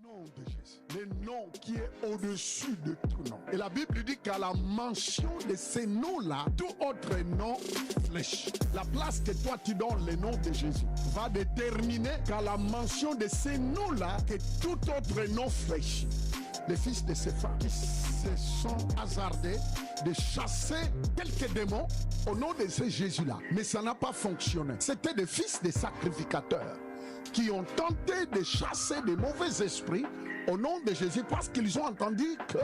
Nom de Jésus, le nom qui est au-dessus de tout nom. Et la Bible dit qu'à la mention de ces noms-là, tout autre nom flèche. La place que toi tu donnes le nom de Jésus va déterminer qu'à la mention de ces noms-là, que tout autre nom flèche. Les fils de Séphan qui se sont hasardés de chasser quelques démons au nom de ce Jésus-là. Mais ça n'a pas fonctionné. C'était des fils des sacrificateurs qui ont tenté de chasser des mauvais esprits au nom de Jésus parce qu'ils ont entendu que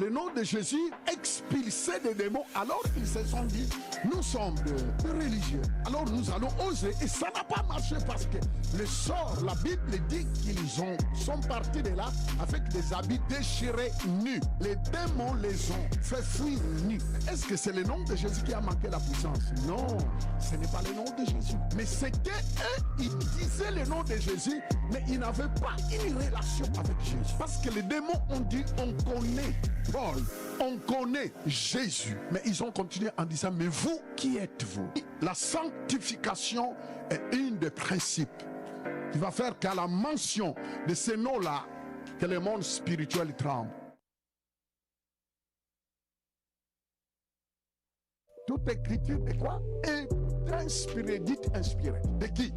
le nom de Jésus expulsait des démons. Alors ils se sont dit, nous sommes des religieux, alors nous allons oser. Et ça n'a pas marché parce que le sort, la Bible dit qu'ils sont partis de là avec des habits déchirés nus. Les démons les ont fait fuir nus. Est-ce que c'est le nom de Jésus qui a manqué la puissance? Non, ce n'est pas le nom de Jésus. Mais c'était eux, ils disaient le nom de Jésus, mais ils n'avaient pas une relation avec Jésus. Parce que les démons ont dit, on connaît Paul, on connaît Jésus. Mais ils ont continué en disant, mais vous, qui êtes-vous? La sanctification est une des principes qui va faire qu'à la mention de ces noms-là, que le monde spirituel tremble. Toute écriture de quoi? Est inspirée, dites inspirée. De qui?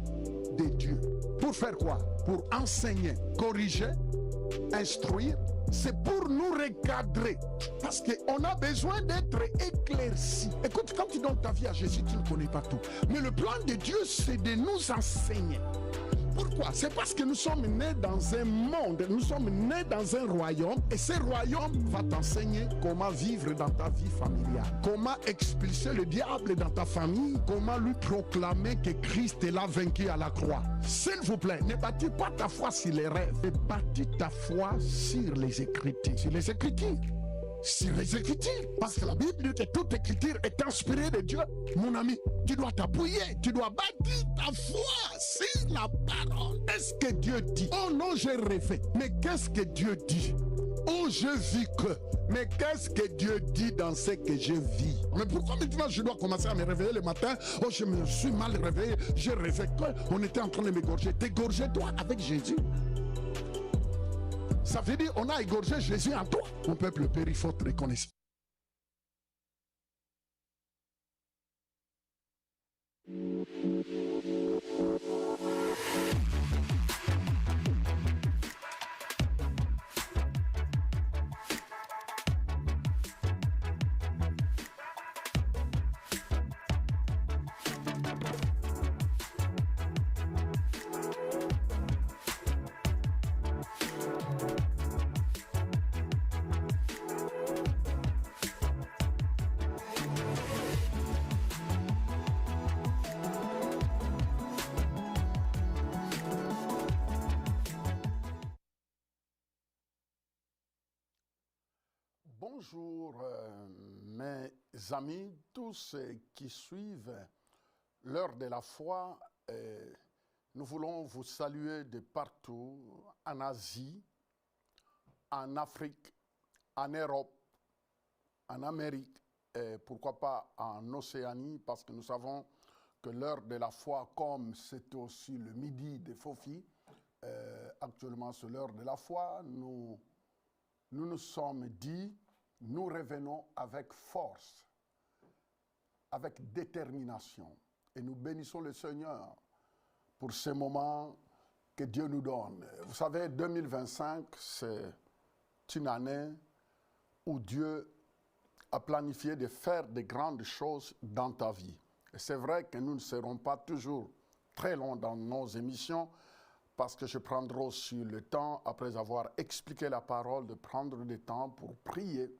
De Dieu. Pour faire quoi? Pour enseigner, corriger, instruire. C'est pour nous recadrer. Parce qu'on a besoin d'être éclairci. Écoute, quand tu donnes ta vie à Jésus, tu ne connais pas tout. Mais le plan de Dieu, c'est de nous enseigner. Pourquoi? C'est parce que nous sommes nés dans un monde, nous sommes nés dans un royaume, et ce royaume va t'enseigner comment vivre dans ta vie familiale, comment expulser le diable dans ta famille, comment lui proclamer que Christ est là vaincu à la croix. S'il vous plaît, ne bâtis pas ta foi sur les rêves, mais bâtis ta foi sur les Écritures. Sur les Écritures. Sur les Écritures. Parce que la Bible dit que toute écriture est inspirée de Dieu. Mon ami, tu dois t'appuyer, tu dois bâtir ta foi sur la parole. Qu'est-ce que Dieu dit? Oh non, j'ai rêvé. Mais qu'est-ce que Dieu dit? Oh, je vis que. Mais qu'est-ce que Dieu dit dans ce que je vis? Mais pourquoi maintenant je dois commencer à me réveiller le matin? Oh, je me suis mal réveillé. J'ai rêvé qu'on était en train de m'égorger. T'égorger-toi avec Jésus. Ça veut dire on a égorgé Jésus en toi. Mon peuple périt faute de connaissance. Bonjour mes amis, tous ceux qui suivent l'heure de la foi. Nous voulons vous saluer de partout, en Asie, en Afrique, en Europe, en Amérique, et pourquoi pas en Océanie, parce que nous savons que l'heure de la foi, comme c'est aussi le midi des Fofi, actuellement c'est l'heure de la foi, nous nous sommes dit, nous revenons avec force, avec détermination. Et nous bénissons le Seigneur pour ces moments que Dieu nous donne. Vous savez, 2025, c'est une année où Dieu a planifié de faire de grandes choses dans ta vie. Et c'est vrai que nous ne serons pas toujours très longs dans nos émissions, parce que je prendrai aussi le temps, après avoir expliqué la parole, de prendre le temps pour prier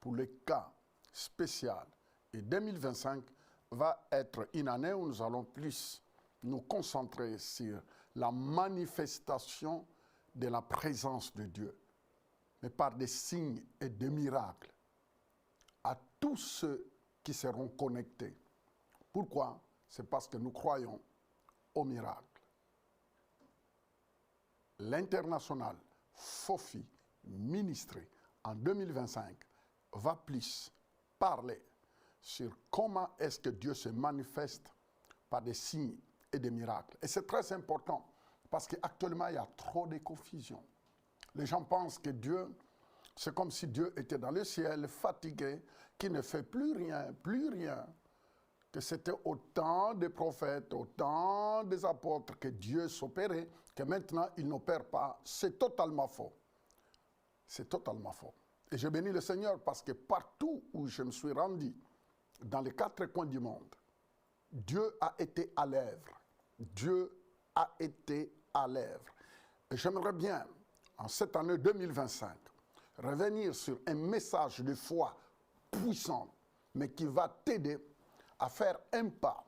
pour les cas spéciaux. Et 2025 va être une année où nous allons plus nous concentrer sur la manifestation de la présence de Dieu, mais par des signes et des miracles à tous ceux qui seront connectés. Pourquoi? C'est parce que nous croyons au miracle. L'international Fofi Ministry en 2025 va plus parler sur comment est-ce que Dieu se manifeste par des signes et des miracles. Et c'est très important parce qu'actuellement, il y a trop de confusion. Les gens pensent que Dieu, c'est comme si Dieu était dans le ciel, fatigué, qui ne fait plus rien, que c'était au temps des prophètes, au temps des apôtres que Dieu s'opérait, que maintenant il n'opère pas. C'est totalement faux. C'est totalement faux. Et je bénis le Seigneur parce que partout où je me suis rendu, dans les 4 coins du monde, Dieu a été à l'œuvre. Dieu a été à l'œuvre. Et j'aimerais bien, en cette année 2025, revenir sur un message de foi puissant, mais qui va t'aider à faire un pas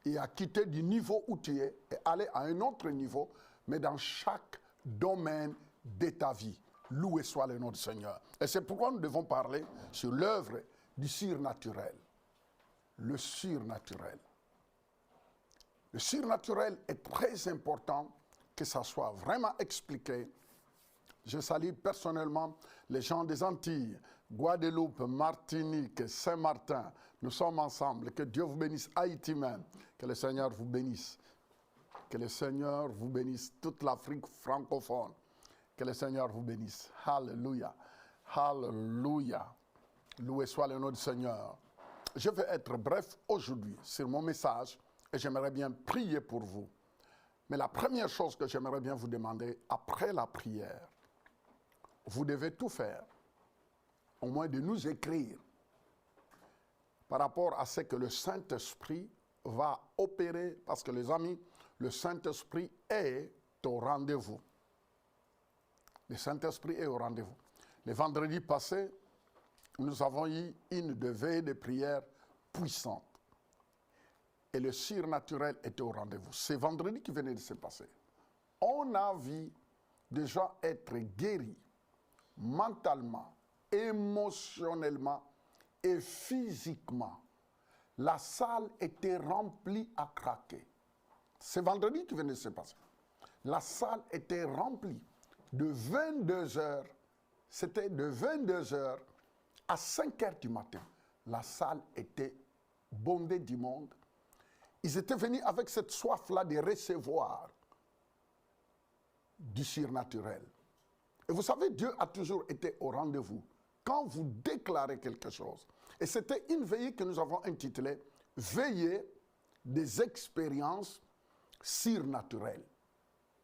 et à quitter du niveau où tu es et aller à un autre niveau, mais dans chaque domaine de ta vie. Loué soit le nom du Seigneur. Et c'est pourquoi nous devons parler sur l'œuvre du surnaturel. Le surnaturel. Le surnaturel est très important que ça soit vraiment expliqué. Je salue personnellement les gens des Antilles, Guadeloupe, Martinique, Saint-Martin. Nous sommes ensemble. Que Dieu vous bénisse, Haïti même. Que le Seigneur vous bénisse. Que le Seigneur vous bénisse, toute l'Afrique francophone. Que le Seigneur vous bénisse. Alléluia. Alléluia. Loué soit le nom du Seigneur. Je vais être bref aujourd'hui sur mon message et j'aimerais bien prier pour vous. Mais la première chose que j'aimerais bien vous demander, après la prière, vous devez tout faire, au moins de nous écrire par rapport à ce que le Saint-Esprit va opérer, parce que les amis, le Saint-Esprit est au rendez-vous. Le Saint-Esprit est au rendez-vous. Le vendredi passé, nous avons eu une veille de prière puissante. Et le surnaturel était au rendez-vous. C'est vendredi qui venait de se passer. On a vu des gens être guéris mentalement, émotionnellement et physiquement. La salle était remplie à craquer. C'est vendredi qui venait de se passer. La salle était remplie de 22 heures. C'était de 22 heures à 5 heures du matin. La salle était bondée du monde. Ils étaient venus avec cette soif-là de recevoir du surnaturel. Et vous savez, Dieu a toujours été au rendez-vous quand vous déclarez quelque chose. Et c'était une veillée que nous avons intitulée « Veillée des expériences surnaturelles ».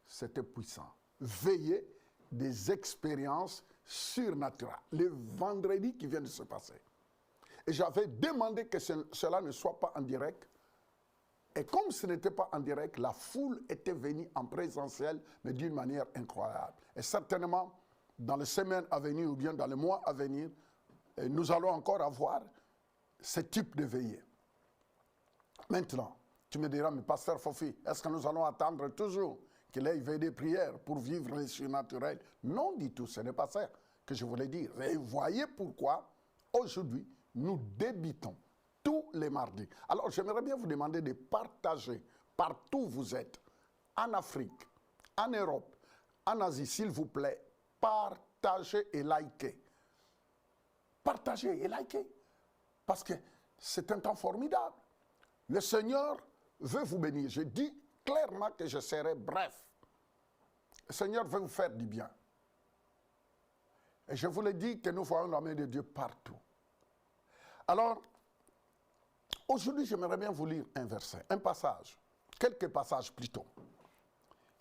C'était puissant. Veillée des expériences surnaturelles. Le vendredi qui vient de se passer. Et j'avais demandé que cela ne soit pas en direct. Et comme ce n'était pas en direct, la foule était venue en présentiel, mais d'une manière incroyable. Et certainement, dans les semaines à venir ou bien dans les mois à venir, nous allons encore avoir ce type de veillée. Maintenant, tu me diras, mais pasteur Fofi, est-ce que nous allons attendre toujours qu'il ait veillé des prières pour vivre les surnaturels? Non du tout, ce n'est pas ça que je voulais dire. Et voyez pourquoi aujourd'hui, nous débutons tous les mardis. Alors, j'aimerais bien vous demander de partager partout où vous êtes, en Afrique, en Europe, en Asie, s'il vous plaît, partagez et likez. Partagez et likez. Parce que c'est un temps formidable. Le Seigneur veut vous bénir. Je dis clairement que je serai bref. Le Seigneur veut vous faire du bien. Et je vous l'ai dit que nous voyons la main de Dieu partout. Alors, aujourd'hui, j'aimerais bien vous lire un verset, un passage, quelques passages plutôt,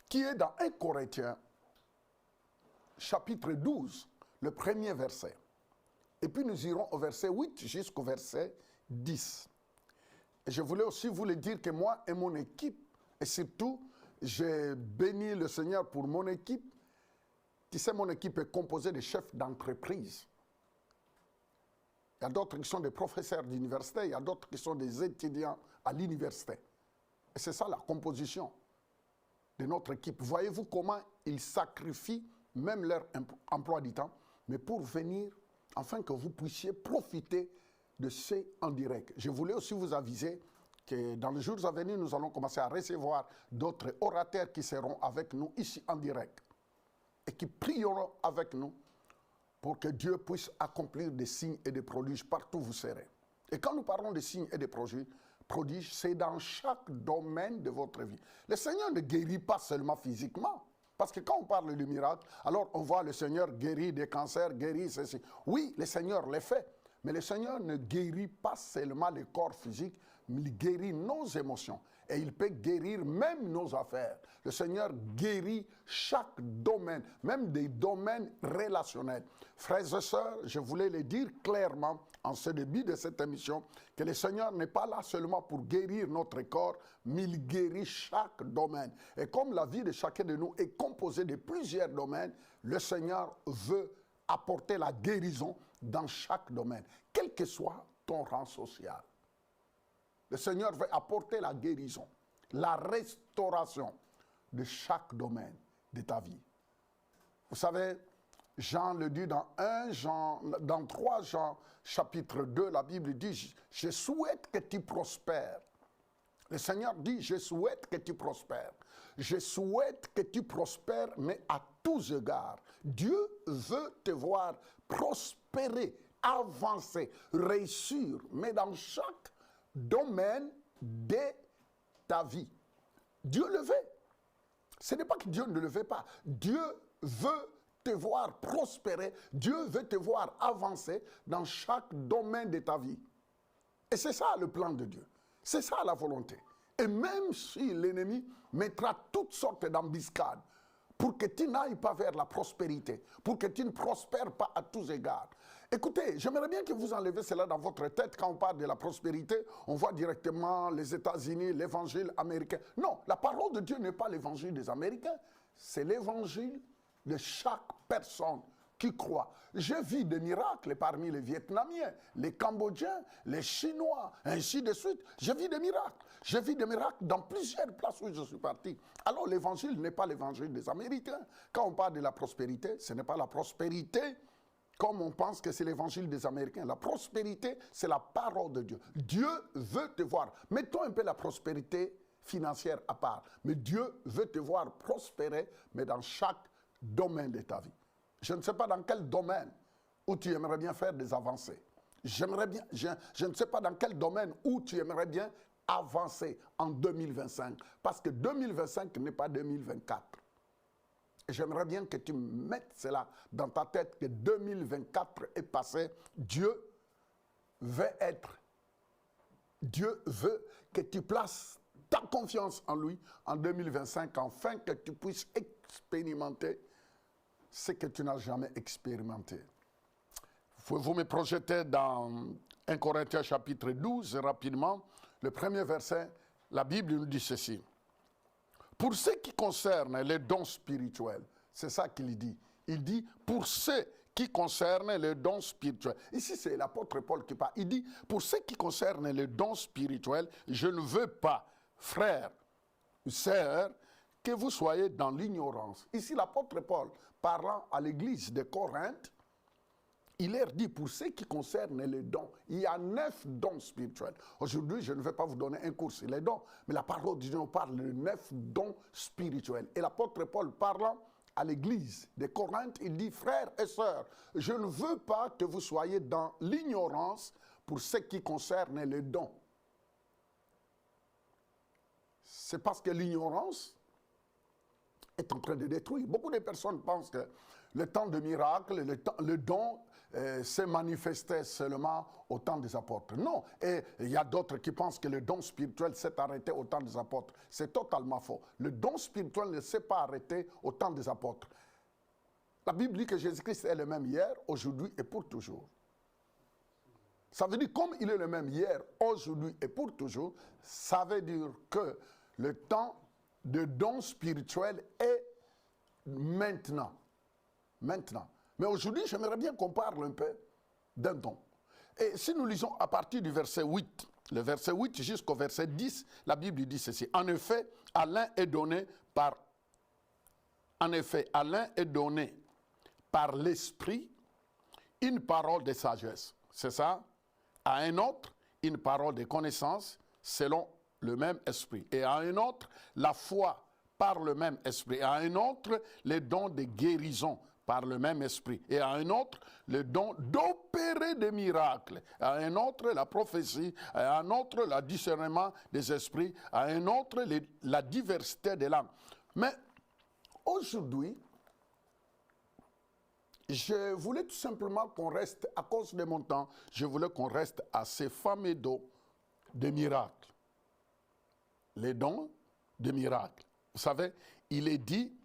qui est dans 1 Corinthiens, chapitre 12, le premier verset. Et puis nous irons au verset 8 jusqu'au verset 10. Et je voulais aussi vous le dire que moi et mon équipe, et surtout, j'ai béni le Seigneur pour mon équipe. Tu sais, mon équipe est composée de chefs d'entreprise. Il y a d'autres qui sont des professeurs d'université, il y a d'autres qui sont des étudiants à l'université. Et c'est ça la composition de notre équipe. Voyez-vous comment ils sacrifient même leur emploi du temps, mais pour venir, afin que vous puissiez profiter de ce en direct. Je voulais aussi vous aviser que dans les jours à venir, nous allons commencer à recevoir d'autres orateurs qui seront avec nous ici en direct et qui prieront avec nous pour que Dieu puisse accomplir des signes et des prodiges partout où vous serez. Et quand nous parlons de signes et de prodiges, c'est dans chaque domaine de votre vie. Le Seigneur ne guérit pas seulement physiquement, Parce que quand on parle du miracle, alors on voit le Seigneur guérir des cancers, guérir ceci. Oui, le Seigneur les fait. Mais le Seigneur ne guérit pas seulement le corps physique, mais il guérit nos émotions. Et il peut guérir même nos affaires. Le Seigneur guérit chaque domaine, même des domaines relationnels. Frères et sœurs, je voulais le dire clairement en ce début de cette émission, que le Seigneur n'est pas là seulement pour guérir notre corps, mais il guérit chaque domaine. Et comme la vie de chacun de nous est composée de plusieurs domaines, le Seigneur veut apporter la guérison dans chaque domaine, quel que soit ton rang social. Le Seigneur veut apporter la guérison, la restauration de chaque domaine de ta vie. Vous savez, Jean le dit dans 3 Jean, chapitre 2, la Bible dit, je souhaite que tu prospères. Le Seigneur dit, je souhaite que tu prospères. Je souhaite que tu prospères, mais à tous égards. Dieu veut te voir prospérer, avancer, réussir, mais dans chaque domaine de ta vie. Dieu le veut. Ce n'est pas que Dieu ne le veut pas. Dieu veut te voir prospérer. Dieu veut te voir avancer dans chaque domaine de ta vie. Et c'est ça le plan de Dieu. C'est ça la volonté. Et même si l'ennemi mettra toutes sortes d'embuscades pour que tu n'ailles pas vers la prospérité, pour que tu ne prospères pas à tous égards. Écoutez, j'aimerais bien que vous enlevez cela dans votre tête. Quand on parle de la prospérité, on voit directement les États-Unis, l'évangile américain. Non, la parole de Dieu n'est pas l'évangile des Américains, c'est l'évangile de chaque personne qui croit. J'ai vu des miracles parmi les Vietnamiens, les Cambodgiens, les Chinois, ainsi de suite. J'ai vu des miracles. J'ai vu des miracles dans plusieurs places où je suis parti. Alors l'évangile n'est pas l'évangile des Américains. Quand on parle de la prospérité, ce n'est pas la prospérité comme on pense que c'est l'évangile des Américains. La prospérité, c'est la parole de Dieu. Dieu veut te voir. Mettons un peu la prospérité financière à part. Mais Dieu veut te voir prospérer, mais dans chaque domaine de ta vie. Je ne sais pas dans quel domaine où tu aimerais bien faire des avancées. Je ne sais pas dans quel domaine où tu aimerais bien avancer en 2025. Parce que 2025 n'est pas 2024. Et j'aimerais bien que tu mettes cela dans ta tête, que 2024 est passé. Dieu veut que tu places ta confiance en lui en 2025, afin que tu puisses expérimenter ce que tu n'as jamais expérimenté. Vous me projetez dans 1 Corinthiens chapitre 12, rapidement, le premier verset, la Bible nous dit ceci. Pour ce qui concerne les dons spirituels, c'est ça qu'il dit. Il dit, pour ce qui concerne les dons spirituels. Ici, c'est l'apôtre Paul qui parle. Il dit, pour ce qui concerne les dons spirituels, je ne veux pas, frères, sœurs, que vous soyez dans l'ignorance. Ici, l'apôtre Paul, parlant à l'église de Corinthe, il leur dit, pour ce qui concerne les dons, il y a 9 dons spirituels. Aujourd'hui, je ne vais pas vous donner un cours sur les dons, mais la parole de Dieu nous parle de 9 dons spirituels. Et l'apôtre Paul, parlant à l'église de Corinthe, il dit, frères et sœurs, je ne veux pas que vous soyez dans l'ignorance pour ce qui concerne les dons. C'est parce que l'ignorance est en train de détruire. Beaucoup de personnes pensent que le temps de miracle, le don s'est manifesté seulement au temps des apôtres. Non, et il y a d'autres qui pensent que le don spirituel s'est arrêté au temps des apôtres. C'est totalement faux. Le don spirituel ne s'est pas arrêté au temps des apôtres. La Bible dit que Jésus-Christ est le même hier, aujourd'hui et pour toujours. Ça veut dire, comme il est le même hier, aujourd'hui et pour toujours, ça veut dire que le temps de don spirituel est maintenant. Maintenant. Mais aujourd'hui, j'aimerais bien qu'on parle un peu d'un don. Et si nous lisons à partir du verset 8, le verset 8 jusqu'au verset 10, la Bible dit ceci. En effet, à l'un est donné par l'Esprit une parole de sagesse. C'est ça? À un autre, une parole de connaissance selon le même esprit. Et à un autre, la foi par le même esprit. Et à un autre, les dons de guérison par le même esprit. Et à un autre, le don d'opérer des miracles. À un autre, la prophétie. À un autre, le discernement des esprits. À un autre, la diversité des langues. Mais Aujourd'hui, je voulais tout simplement qu'on reste, à cause de mon temps, je voulais qu'on reste à ces fameux dons de miracles. Les dons de miracles. Vous savez, il est dit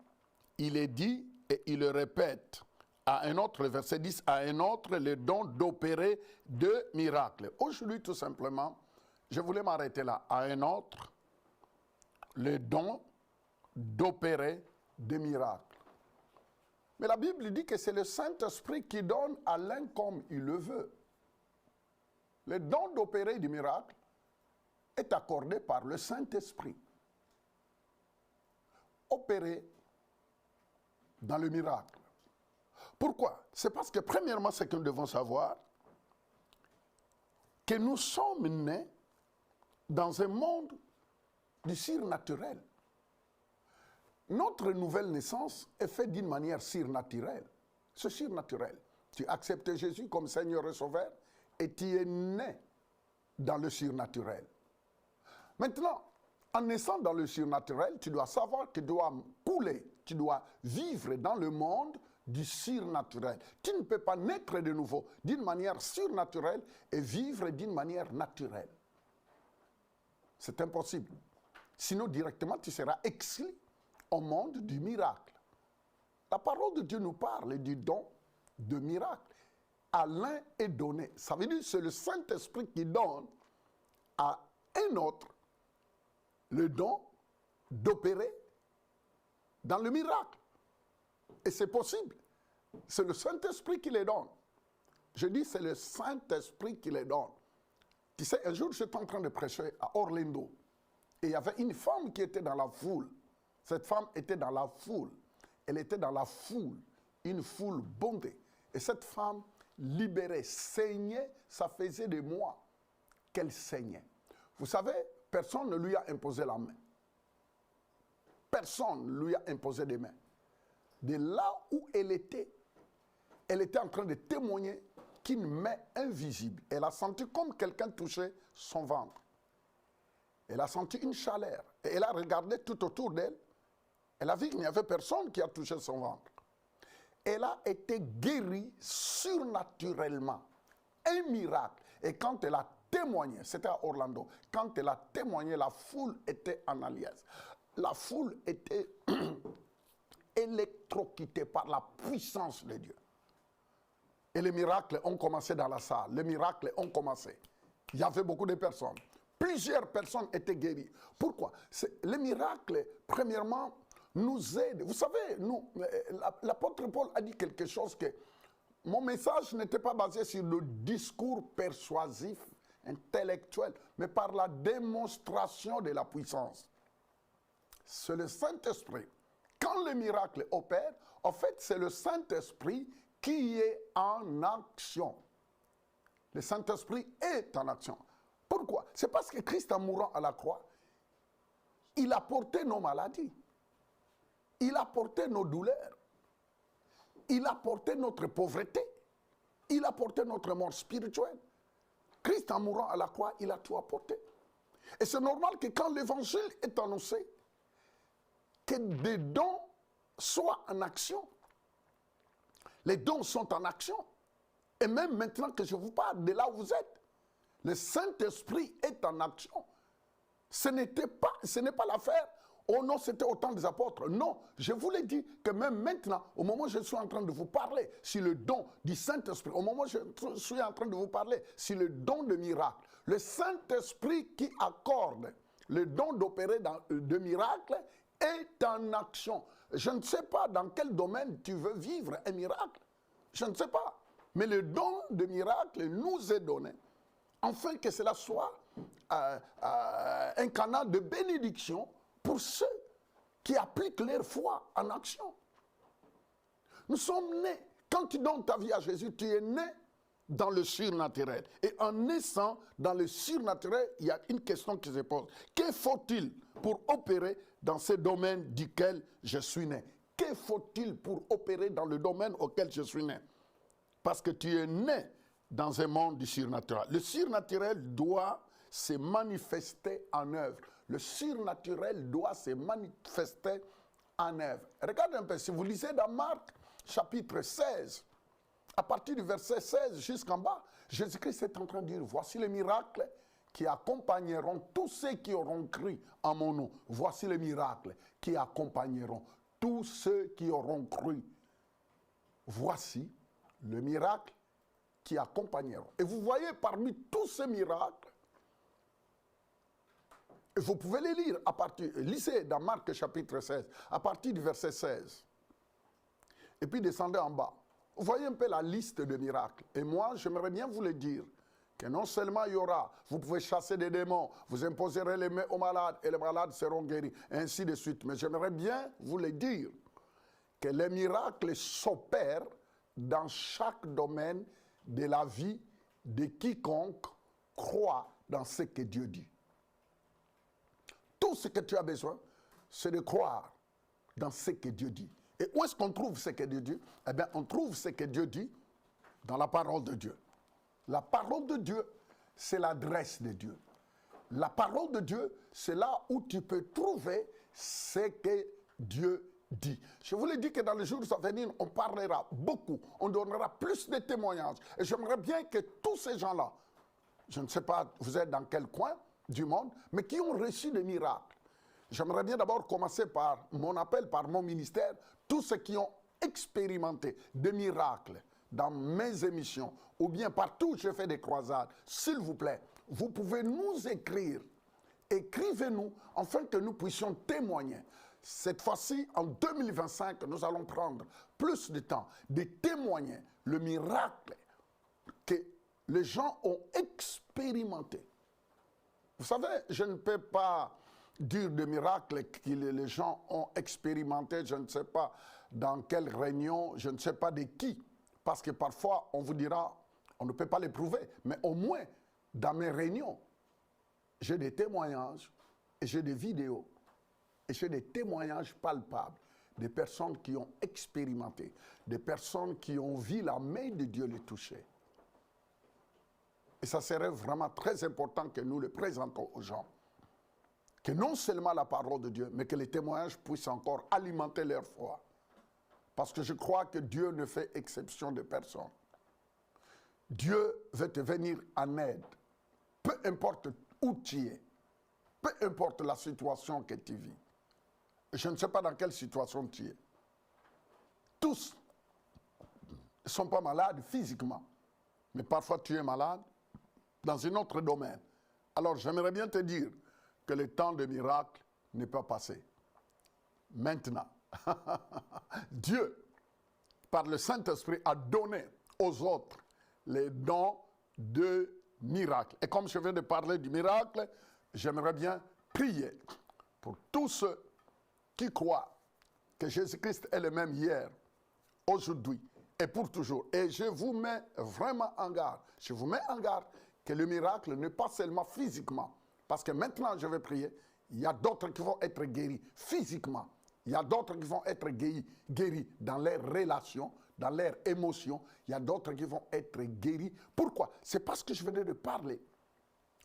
et il le répète à un autre, le verset 10, à un autre, le don d'opérer de miracles. Aujourd'hui, tout simplement, je voulais m'arrêter là. À un autre, le don d'opérer des miracles. Mais la Bible dit que c'est le Saint-Esprit qui donne à l'un comme il le veut. Le don d'opérer des miracles est accordé par le Saint-Esprit. Opérer dans le miracle. Pourquoi? C'est parce que premièrement, c'est que nous devons savoir que nous sommes nés dans un monde du surnaturel. Notre nouvelle naissance est faite d'une manière surnaturelle. C'est surnaturel. Tu acceptes Jésus comme Seigneur et Sauveur et tu es né dans le surnaturel. Maintenant, en naissant dans le surnaturel, tu dois savoir que tu dois couler, tu dois vivre dans le monde du surnaturel. Tu ne peux pas naître de nouveau d'une manière surnaturelle et vivre d'une manière naturelle. C'est impossible. Sinon, directement, tu seras exclu au monde du miracle. La parole de Dieu nous parle du don de miracle. À l'un est donné. Ça veut dire que c'est le Saint-Esprit qui donne à un autre le don d'opérer dans le miracle. Et c'est possible. C'est le Saint-Esprit qui les donne. Je dis c'est le Saint-Esprit qui les donne. Tu sais, un jour, j'étais en train de prêcher à Orlando. Et il y avait une femme qui était dans la foule. Cette femme était dans la foule. Elle était dans la foule. Une foule bondée. Et cette femme, libérée, saignait, ça faisait des mois qu'elle saignait. Vous savez, personne ne lui a imposé la main. Personne ne lui a imposé des mains. De là où elle était en train de témoigner qu'une main invisible, elle a senti comme quelqu'un touchait son ventre. Elle a senti une chaleur. Et elle a regardé tout autour d'elle. Elle a vu qu'il n'y avait personne qui a touché son ventre. Elle a été guérie surnaturellement. Un miracle. Et quand elle a témoigné, c'était à Orlando, quand elle a témoigné, la foule était en alliance. La foule était électrocutée par la puissance de Dieu. Et les miracles ont commencé dans la salle. Les miracles ont commencé. Il y avait beaucoup de personnes. Plusieurs personnes étaient guéries. Pourquoi? Les miracles, premièrement, nous aident. Vous savez, l'apôtre Paul a dit quelque chose que mon message n'était pas basé sur le discours persuasif, intellectuel, mais par la démonstration de la puissance. C'est le Saint-Esprit. Quand le miracle opère, en fait, c'est le Saint-Esprit qui est en action. Le Saint-Esprit est en action. Pourquoi? C'est parce que Christ, en mourant à la croix, il a porté nos maladies. Il a porté nos douleurs. Il a porté notre pauvreté. Il a porté notre mort spirituelle. Christ, en mourant à la croix, il a tout apporté. Et c'est normal que quand l'évangile est annoncé, que des dons soient en action. Les dons sont en action. Et même maintenant que je vous parle de là où vous êtes, le Saint-Esprit est en action. Ce n'est pas l'affaire. Oh non, c'était au temps des apôtres. Non, je vous l'ai dit que même maintenant, au moment où je suis en train de vous parler sur le don du Saint-Esprit, au moment où je suis en train de vous parler sur le don de miracle, le Saint-Esprit qui accorde le don d'opérer de miracles est en action. Je ne sais pas dans quel domaine tu veux vivre un miracle. Je ne sais pas. Mais le don de miracle nous est donné, afin que cela soit un canal de bénédiction pour ceux qui appliquent leur foi en action. Nous sommes nés. Quand tu donnes ta vie à Jésus, tu es né dans le surnaturel. Et en naissant dans le surnaturel, il y a une question qui se pose. Que faut-il pour opérer dans ce domaine duquel je suis né? Que faut-il pour opérer dans le domaine auquel je suis né? Parce que tu es né dans un monde du surnaturel. Le surnaturel doit se manifester en œuvre. Le surnaturel doit se manifester en œuvre. Regardez un peu, si vous lisez dans Marc, chapitre 16, à partir du verset 16 jusqu'en bas, Jésus-Christ est en train de dire, voici les miracles qui accompagneront tous ceux qui auront cru en mon nom. Voici les miracles qui accompagneront tous ceux qui auront cru. Voici le miracle qui accompagneront. Et vous voyez parmi tous ces miracles, et vous pouvez les lire à partir, lisez dans Marc chapitre 16, à partir du verset 16. Et puis descendez en bas. Vous voyez un peu la liste de miracles. Et moi, j'aimerais bien vous le dire, que non seulement il y aura, vous pouvez chasser des démons, vous imposerez les mains aux malades et les malades seront guéris, et ainsi de suite. Mais j'aimerais bien vous le dire, que les miracles s'opèrent dans chaque domaine de la vie de quiconque croit dans ce que Dieu dit. Tout ce que tu as besoin, c'est de croire dans ce que Dieu dit. Et où est-ce qu'on trouve ce que Dieu dit? Eh bien, on trouve ce que Dieu dit dans la parole de Dieu. La parole de Dieu, c'est l'adresse de Dieu. La parole de Dieu, c'est là où tu peux trouver ce que Dieu dit. Je vous l'ai dit que dans les jours à venir, on parlera beaucoup, on donnera plus de témoignages. Et j'aimerais bien que tous ces gens-là, je ne sais pas, vous êtes dans quel coin du monde, mais qui ont reçu des miracles. J'aimerais bien d'abord commencer par mon appel, par mon ministère, tous ceux qui ont expérimenté des miracles dans mes émissions, ou bien partout où je fais des croisades, s'il vous plaît, vous pouvez nous écrire. Écrivez-nous afin que nous puissions témoigner. Cette fois-ci, en 2025, nous allons prendre plus de temps de témoigner le miracle que les gens ont expérimenté. Vous savez, je ne peux pas dire de miracles que les gens ont expérimenté, je ne sais pas dans quelle réunion, je ne sais pas de qui. Parce que parfois, on vous dira, on ne peut pas les prouver, mais au moins, dans mes réunions, j'ai des témoignages et j'ai des vidéos et j'ai des témoignages palpables des personnes qui ont expérimenté, des personnes qui ont vu la main de Dieu les toucher. Et ça serait vraiment très important que nous le présentons aux gens. Que non seulement la parole de Dieu, mais que les témoignages puissent encore alimenter leur foi. Parce que je crois que Dieu ne fait exception de personne. Dieu veut te venir en aide. Peu importe où tu es. Peu importe la situation que tu vis. Je ne sais pas dans quelle situation tu es. Tous ne sont pas malades physiquement. Mais parfois tu es malade dans un autre domaine. Alors j'aimerais bien te dire que le temps de miracle n'est pas passé. Maintenant, Dieu, par le Saint-Esprit, a donné aux autres les dons de miracle. Et comme je viens de parler du miracle, j'aimerais bien prier pour tous ceux qui croient que Jésus-Christ est le même hier, aujourd'hui et pour toujours. Et je vous mets vraiment en garde. Je vous mets en garde que le miracle n'est pas seulement physiquement. Parce que maintenant, je vais prier, il y a d'autres qui vont être guéris physiquement. Il y a d'autres qui vont être guéris dans leurs relations, dans leurs émotions. Il y a d'autres qui vont être guéris. Pourquoi? C'est parce que je venais de parler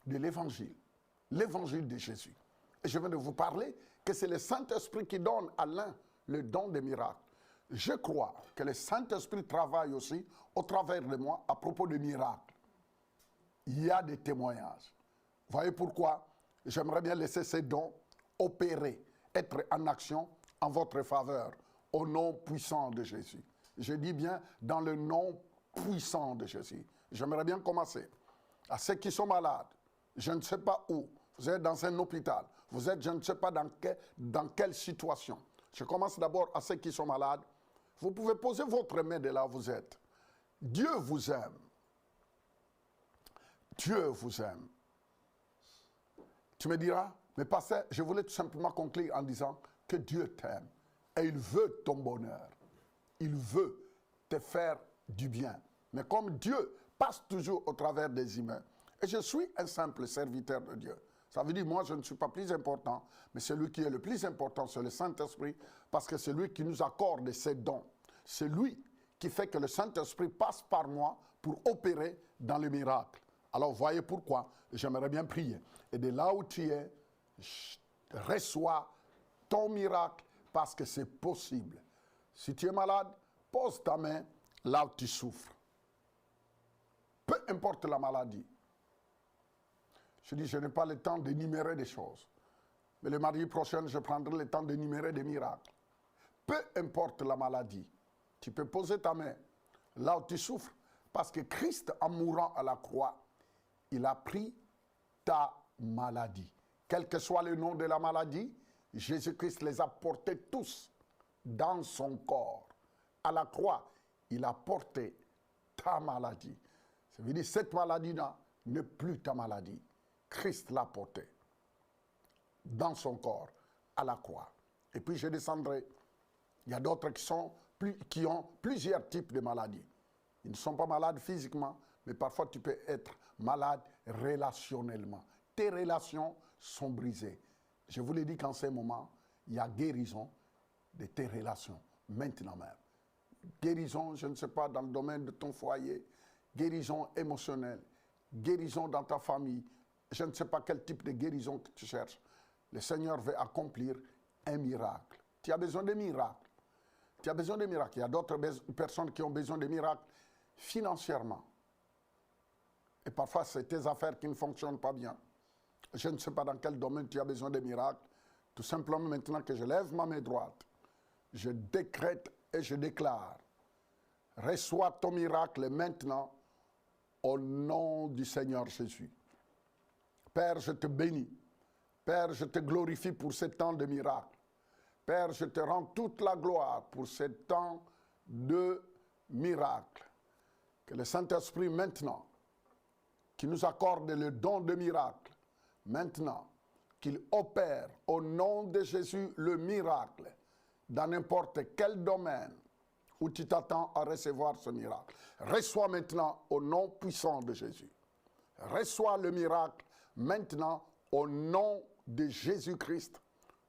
de l'évangile de Jésus. Et je viens de vous parler que c'est le Saint-Esprit qui donne à l'un le don des miracles. Je crois que le Saint-Esprit travaille aussi au travers de moi à propos de miracles. Il y a des témoignages. Vous voyez pourquoi j'aimerais bien laisser ces dons opérer, être en action en votre faveur, au nom puissant de Jésus. Je dis bien dans le nom puissant de Jésus. J'aimerais bien commencer. À ceux qui sont malades, je ne sais pas où, vous êtes dans un hôpital, vous êtes je ne sais pas dans quelle situation. Je commence d'abord à ceux qui sont malades. Vous pouvez poser votre main de là où vous êtes. Dieu vous aime. Dieu vous aime. Tu me diras, mais pasteur, je voulais tout simplement conclure en disant que Dieu t'aime et il veut ton bonheur. Il veut te faire du bien. Mais comme Dieu passe toujours au travers des humains, et je suis un simple serviteur de Dieu, ça veut dire moi je ne suis pas plus important, mais celui qui est le plus important c'est le Saint-Esprit, parce que c'est lui qui nous accorde ces dons. C'est lui qui fait que le Saint-Esprit passe par moi pour opérer dans le miracle. Alors voyez pourquoi j'aimerais bien prier. Et de là où tu es, reçois ton miracle parce que c'est possible. Si tu es malade, pose ta main là où tu souffres. Peu importe la maladie. Je dis, je n'ai pas le temps d'énumérer des choses. Mais le mardi prochain, je prendrai le temps d'énumérer des miracles. Peu importe la maladie, tu peux poser ta main là où tu souffres. Parce que Christ, en mourant à la croix, il a pris ta maladie. Quel que soit le nom de la maladie, Jésus-Christ les a portés tous dans son corps. À la croix, il a porté ta maladie. Ça veut dire que cette maladie-là n'est plus ta maladie. Christ l'a portée dans son corps, à la croix. Et puis je descendrai. Il y a d'autres qui ont plusieurs types de maladies. Ils ne sont pas malades physiquement, mais parfois tu peux être malade relationnellement. Tes relations sont brisées. Je vous l'ai dit qu'en ces moments, il y a guérison de tes relations, maintenant même. Guérison, je ne sais pas, dans le domaine de ton foyer, guérison émotionnelle, guérison dans ta famille, je ne sais pas quel type de guérison que tu cherches. Le Seigneur veut accomplir un miracle. Tu as besoin de miracles. Tu as besoin de miracles. Il y a d'autres personnes qui ont besoin de miracles financièrement. Et parfois, c'est tes affaires qui ne fonctionnent pas bien. Je ne sais pas dans quel domaine tu as besoin de miracles. Tout simplement, maintenant que je lève ma main droite, je décrète et je déclare, reçois ton miracle maintenant au nom du Seigneur Jésus. Père, je te bénis. Père, je te glorifie pour ce temps de miracle. Père, je te rends toute la gloire pour ce temps de miracle. Que le Saint-Esprit maintenant, qui nous accorde le don de miracle, maintenant, qu'il opère au nom de Jésus le miracle dans n'importe quel domaine où tu t'attends à recevoir ce miracle. Reçois maintenant au nom puissant de Jésus. Reçois le miracle maintenant au nom de Jésus-Christ,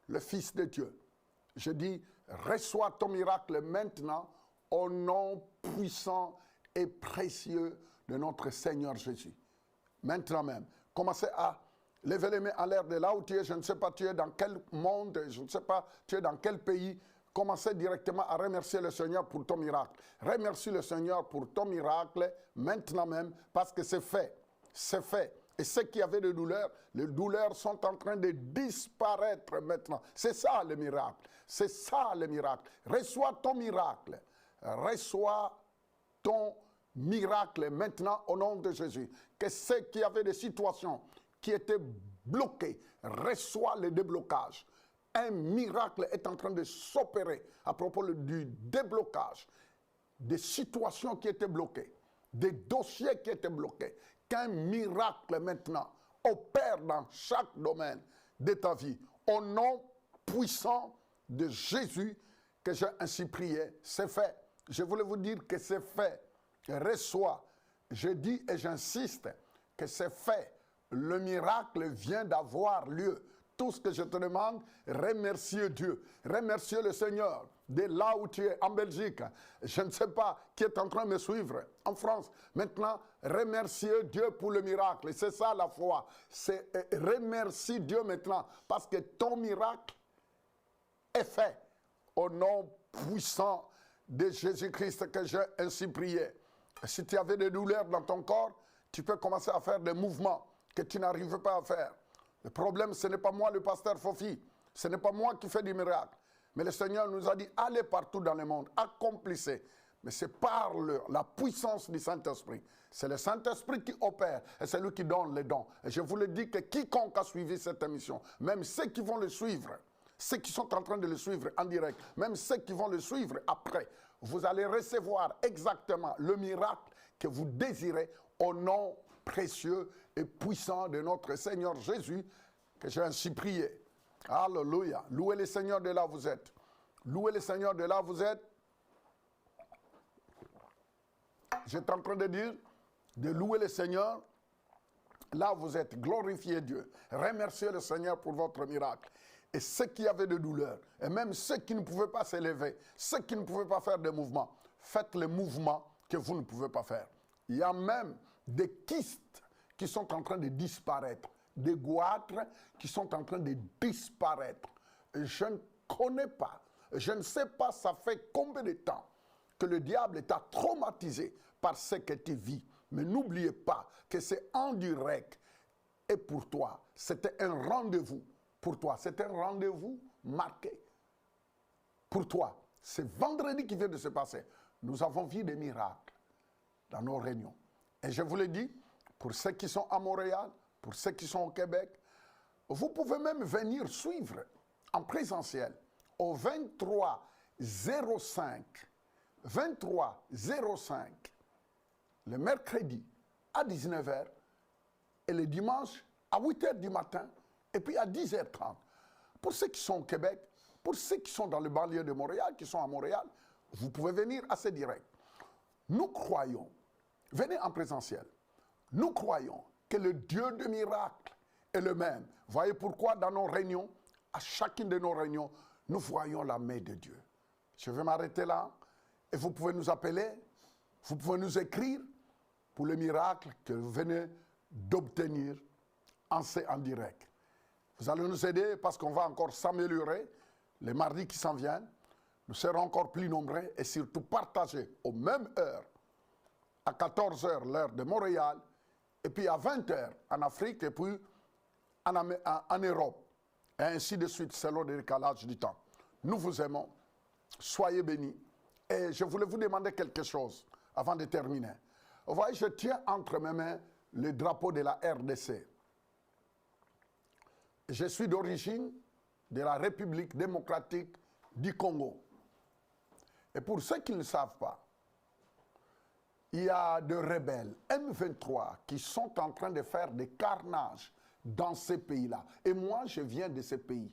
le Fils de Dieu. Je dis, reçois ton miracle maintenant au nom puissant et précieux de notre Seigneur Jésus. Maintenant même, commencez à lever les mains en l'air de là où tu es. Je ne sais pas, tu es dans quel monde, je ne sais pas, tu es dans quel pays. Commencez directement à remercier le Seigneur pour ton miracle. Remercie le Seigneur pour ton miracle maintenant même, parce que c'est fait. C'est fait. Et ceux qui avaient des douleurs, les douleurs sont en train de disparaître maintenant. C'est ça le miracle. C'est ça le miracle. Reçois ton miracle. Reçois ton miracle maintenant au nom de Jésus. Que ceux qui avaient des situations qui étaient bloquées, reçois le déblocage. Un miracle est en train de s'opérer à propos du déblocage des situations qui étaient bloquées, des dossiers qui étaient bloqués. Qu'un miracle maintenant opère dans chaque domaine de ta vie. Au nom puissant de Jésus que j'ai ainsi prié, c'est fait. Je voulais vous dire que c'est fait. Reçois. Je dis et j'insiste que c'est fait. Le miracle vient d'avoir lieu. Tout ce que je te demande, remercie Dieu. Remercie le Seigneur de là où tu es, en Belgique. Je ne sais pas qui est en train de me suivre, en France. Maintenant, remercie Dieu pour le miracle. C'est ça la foi. C'est remercie Dieu maintenant parce que ton miracle est fait au nom puissant de Jésus-Christ que j'ai ainsi prié. Si tu avais des douleurs dans ton corps, tu peux commencer à faire des mouvements que tu n'arrives pas à faire. Le problème, ce n'est pas moi, le pasteur Fofi. Ce n'est pas moi qui fais du miracle. Mais le Seigneur nous a dit, allez partout dans le monde, accomplissez. Mais c'est par la puissance du Saint-Esprit. C'est le Saint-Esprit qui opère et c'est lui qui donne les dons. Et je vous le dis que quiconque a suivi cette émission, même ceux qui vont le suivre, ceux qui sont en train de le suivre en direct, même ceux qui vont le suivre après, vous allez recevoir exactement le miracle que vous désirez au nom précieux et puissant de notre Seigneur Jésus, que j'ai ainsi prié. Alléluia. Louez le Seigneur de là où vous êtes. Louez le Seigneur de là où vous êtes. J'étais en train de dire de louer le Seigneur là où vous êtes. Glorifiez Dieu. Remerciez le Seigneur pour votre miracle. Et ceux qui avaient des douleurs, et même ceux qui ne pouvaient pas s'élever, ceux qui ne pouvaient pas faire des mouvements, faites les mouvements que vous ne pouvez pas faire. Il y a même des kystes qui sont en train de disparaître, des goitres qui sont en train de disparaître. Et je ne connais pas Je ne sais pas ça fait combien de temps que le diable t'a traumatisé par ce que tu vis. Mais n'oubliez pas que c'est en direct. Et pour toi, c'était un rendez-vous. Pour toi, c'est un rendez-vous marqué. Pour toi, c'est vendredi qui vient de se passer. Nous avons vu des miracles dans nos réunions. Et je vous l'ai dit, pour ceux qui sont à Montréal, pour ceux qui sont au Québec, vous pouvez même venir suivre en présentiel au 23-05, le mercredi à 19h et le dimanche à 8h du matin et puis à 10h30. Pour ceux qui sont au Québec, pour ceux qui sont dans le banlieue de Montréal, qui sont à Montréal, vous pouvez venir assez direct. Nous croyons, venez en présentiel, nous croyons que le Dieu de miracles est le même. Voyez pourquoi dans nos réunions, à chacune de nos réunions, nous voyons la main de Dieu. Je vais m'arrêter là et vous pouvez nous appeler, vous pouvez nous écrire pour le miracle que vous venez d'obtenir en direct. Vous allez nous aider parce qu'on va encore s'améliorer. Les mardis qui s'en viennent, nous serons encore plus nombreux et surtout partagés aux mêmes heures, à 14h l'heure de Montréal, et puis à 20h en Afrique et puis en Europe, et ainsi de suite selon le décalage du temps. Nous vous aimons, soyez bénis. Et je voulais vous demander quelque chose avant de terminer. Vous voyez, je tiens entre mes mains le drapeau de la RDC. Je suis d'origine de la République démocratique du Congo. Et pour ceux qui ne le savent pas, il y a des rebelles M23 qui sont en train de faire des carnages dans ces pays-là. Et moi, je viens de ces pays.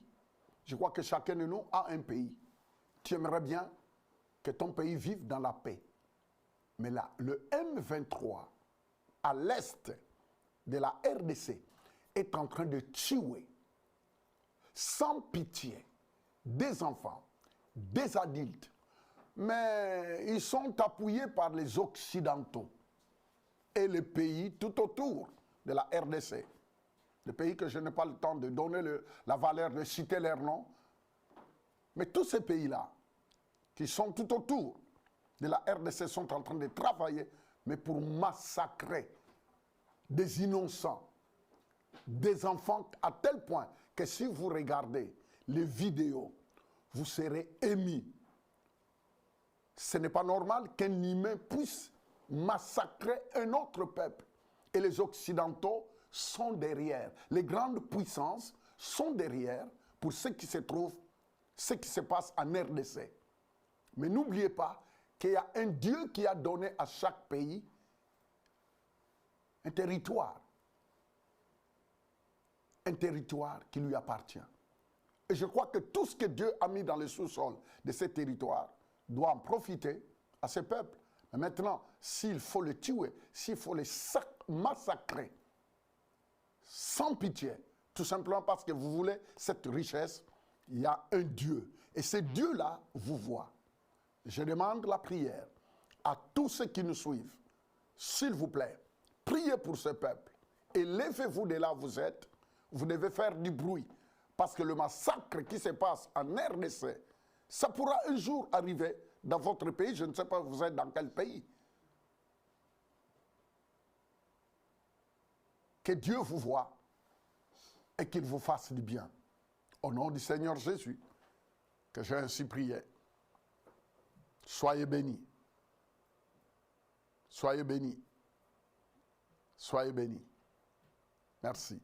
Je crois que chacun de nous a un pays. Tu aimerais bien que ton pays vive dans la paix. Mais là, le M23, à l'est de la RDC, est en train de tuer sans pitié des enfants, des adultes. Mais ils sont appuyés par les Occidentaux et les pays tout autour de la RDC. Les pays que je n'ai pas le temps de donner la valeur de citer leurs noms. Mais tous ces pays-là, qui sont tout autour de la RDC, sont en train de travailler, mais pour massacrer des innocents, des enfants, à tel point que si vous regardez les vidéos, vous serez émis. Ce n'est pas normal qu'un humain puisse massacrer un autre peuple. Et les Occidentaux sont derrière. Les grandes puissances sont derrière pour ce qui se trouve, ce qui se passe en RDC. Mais n'oubliez pas qu'il y a un Dieu qui a donné à chaque pays un territoire qui lui appartient. Et je crois que tout ce que Dieu a mis dans le sous-sol de ce territoire doit en profiter à ce peuple. Mais maintenant, s'il faut le tuer, s'il faut le massacrer, sans pitié, tout simplement parce que vous voulez cette richesse, il y a un Dieu. Et ce Dieu-là vous voit. Je demande la prière à tous ceux qui nous suivent. S'il vous plaît, priez pour ce peuple. Et levez-vous de là où vous êtes. Vous devez faire du bruit. Parce que le massacre qui se passe en RDC, ça pourra un jour arriver dans votre pays. Je ne sais pas vous êtes dans quel pays. Que Dieu vous voie et qu'il vous fasse du bien. Au nom du Seigneur Jésus, que j'ai ainsi prié. Soyez bénis. Soyez bénis. Soyez bénis. Merci.